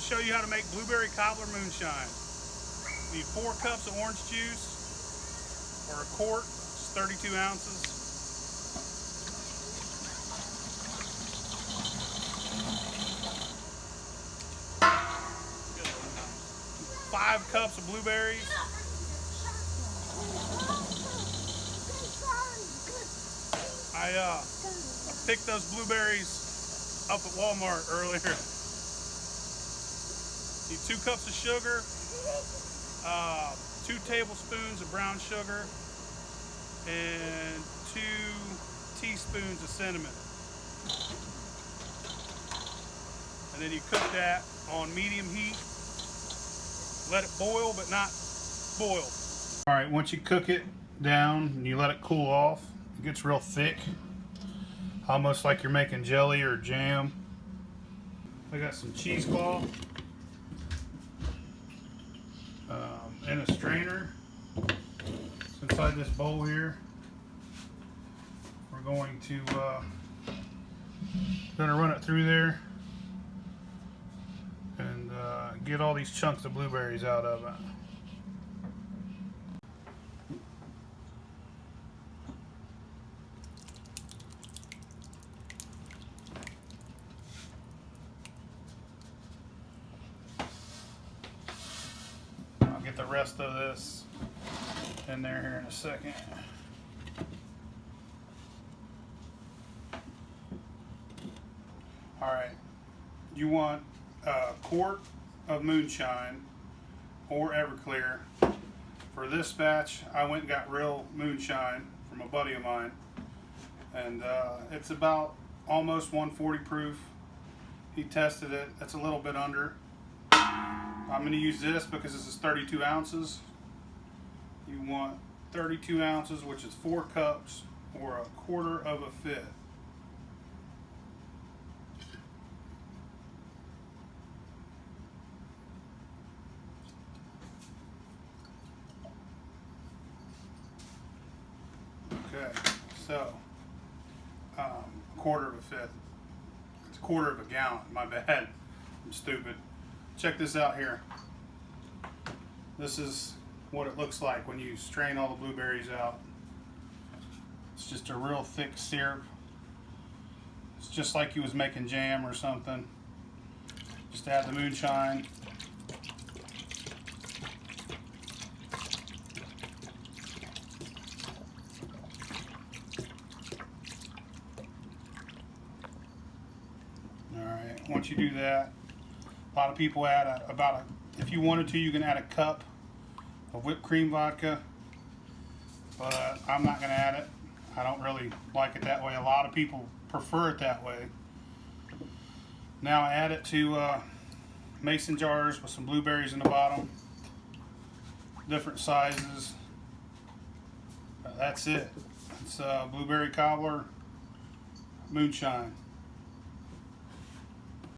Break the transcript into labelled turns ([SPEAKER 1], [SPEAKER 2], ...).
[SPEAKER 1] show you how to make Blueberry Cobbler Moonshine. You need 4 cups of orange juice, or a quart, it's 32 ounces. 5 cups of blueberries. I picked those blueberries up at Walmart earlier. Need 2 cups of sugar, 2 tablespoons of brown sugar, and 2 teaspoons of cinnamon. And then you cook that on medium heat. Let it boil, but not boil. All right, once you cook it down and you let it cool off, it gets real thick, almost like you're making jelly or jam. I got some cheesecloth and a strainer. It's inside this bowl here. We're going to run it through there and get all these chunks of blueberries out of it. I'll get the rest of this in there here in a second. Alright, you want a quart of moonshine or Everclear. For this batch, I went and got real moonshine from a buddy of mine, and it's about almost 140 proof. He tested it, it's a little bit under. I'm going to use this because this is 32 ounces. You want 32 ounces, which is 4 cups or a quarter of a fifth. Okay, so a quarter of a fifth. It's a quarter of a gallon. My bad. I'm stupid. Check this out here. This is what it looks like when you strain all the blueberries out. It's just a real thick syrup. It's just like you was making jam or something. Just add the moonshine. Alright, once you do that, a lot of people add if you wanted to, you can add a cup of whipped cream vodka, but I'm not going to add it. I don't really like it that way. A lot of people prefer it that way. Now I add it to mason jars with some blueberries in the bottom, different sizes. That's it. It's Blueberry Cobbler Moonshine.